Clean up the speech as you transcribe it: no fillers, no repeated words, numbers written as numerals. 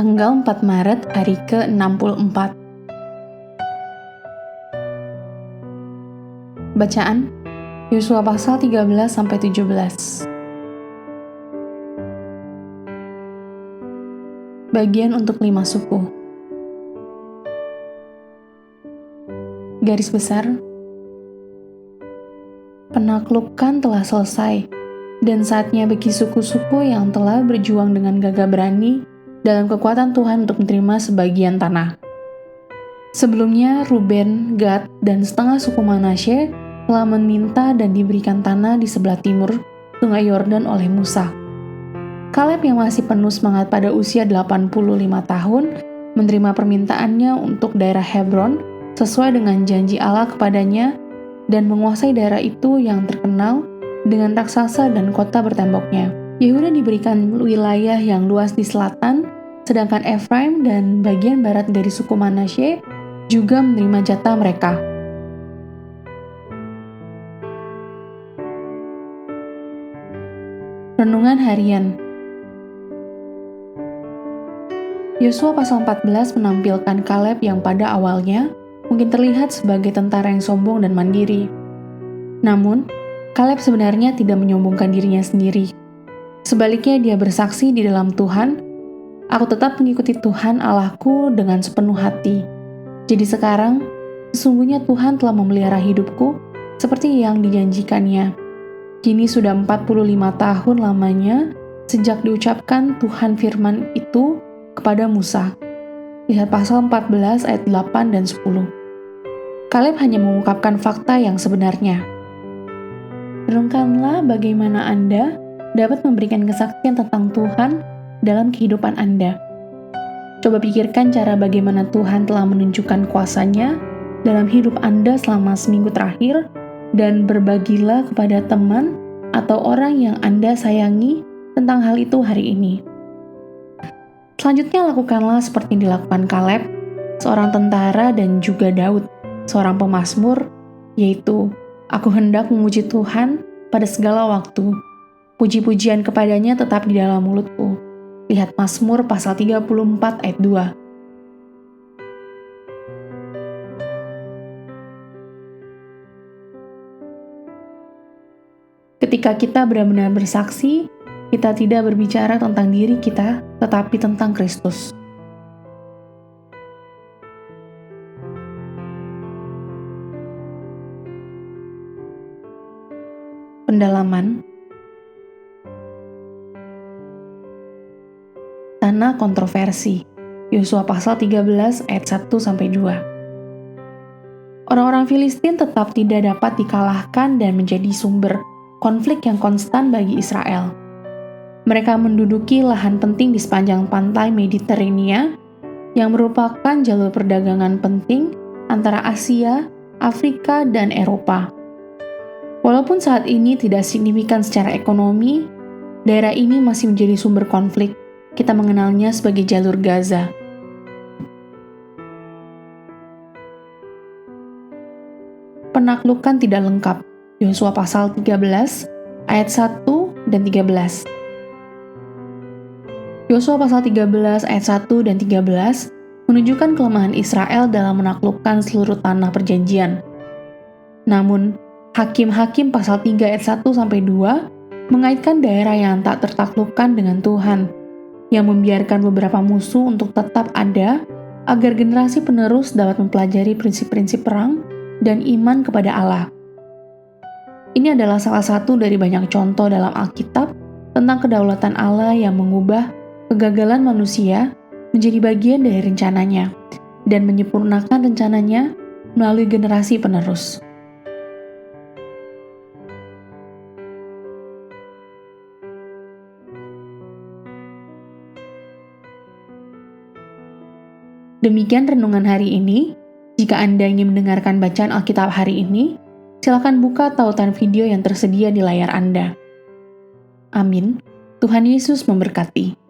tanggal 4 Maret hari ke-64. Bacaan Yosua pasal 13-17. Bagian untuk 5 suku. Garis besar, penaklukan telah selesai, dan saatnya bagi suku-suku yang telah berjuang dengan gagah berani dalam kekuatan Tuhan untuk menerima sebagian tanah. Sebelumnya, Ruben, Gad, dan setengah suku Manasye telah meminta dan diberikan tanah di sebelah timur Sungai Yordan oleh Musa. Kaleb yang masih penuh semangat pada usia 85 tahun menerima permintaannya untuk daerah Hebron sesuai dengan janji Allah kepadanya dan menguasai daerah itu yang terkenal dengan raksasa dan kota bertemboknya. Yehuda diberikan wilayah yang luas di selatan, sedangkan Efraim dan bagian barat dari suku Manasye juga menerima jatah mereka. Renungan Harian. Yosua pasal 14 menampilkan Kaleb yang pada awalnya mungkin terlihat sebagai tentara yang sombong dan mandiri. Namun, Kaleb sebenarnya tidak menyombongkan dirinya sendiri. Sebaliknya dia bersaksi di dalam Tuhan, "Aku tetap mengikuti Tuhan Allahku dengan sepenuh hati. Jadi sekarang, sesungguhnya Tuhan telah memelihara hidupku seperti yang dijanjikannya. Kini sudah 45 tahun lamanya sejak diucapkan Tuhan firman itu kepada Musa." Lihat pasal 14 ayat 8 dan 10. Kaleb hanya mengungkapkan fakta yang sebenarnya. Renungkanlah bagaimana Anda dapat memberikan kesaksian tentang Tuhan dalam kehidupan Anda. Coba pikirkan cara bagaimana Tuhan telah menunjukkan kuasa-Nya dalam hidup Anda selama seminggu terakhir, dan berbagilah kepada teman atau orang yang Anda sayangi tentang hal itu hari ini. Selanjutnya lakukanlah seperti yang dilakukan Kaleb, seorang tentara, dan juga Daud, seorang pemazmur, yaitu, "Aku hendak memuji Tuhan pada segala waktu. Puji-pujian kepadanya tetap di dalam mulutku." Lihat Mazmur pasal 34 ayat 2. Ketika kita benar-benar bersaksi, kita tidak berbicara tentang diri kita, tetapi tentang Kristus. Pendalaman. Tanah kontroversi. Yosua pasal 13 ayat 1-2. Orang-orang Filistin tetap tidak dapat dikalahkan dan menjadi sumber konflik yang konstan bagi Israel. Mereka menduduki lahan penting di sepanjang pantai Mediterania yang merupakan jalur perdagangan penting antara Asia, Afrika, dan Eropa. Walaupun saat ini tidak signifikan secara ekonomi, daerah ini masih menjadi sumber konflik. Kita mengenalnya sebagai jalur Gaza. Penaklukan tidak lengkap. Yosua pasal 13 ayat 1 dan 13. Yosua pasal 13 ayat 1 dan 13 menunjukkan kelemahan Israel dalam menaklukkan seluruh tanah perjanjian. Namun, Hakim-Hakim pasal 3 ayat 1-2 mengaitkan daerah yang tak tertaklukkan dengan Tuhan, yang membiarkan beberapa musuh untuk tetap ada agar generasi penerus dapat mempelajari prinsip-prinsip perang dan iman kepada Allah. Ini adalah salah satu dari banyak contoh dalam Alkitab tentang kedaulatan Allah yang mengubah kegagalan manusia menjadi bagian dari rencananya dan menyempurnakan rencananya melalui generasi penerus. Demikian renungan hari ini. Jika Anda ingin mendengarkan bacaan Alkitab hari ini, silakan buka tautan video yang tersedia di layar Anda. Amin. Tuhan Yesus memberkati.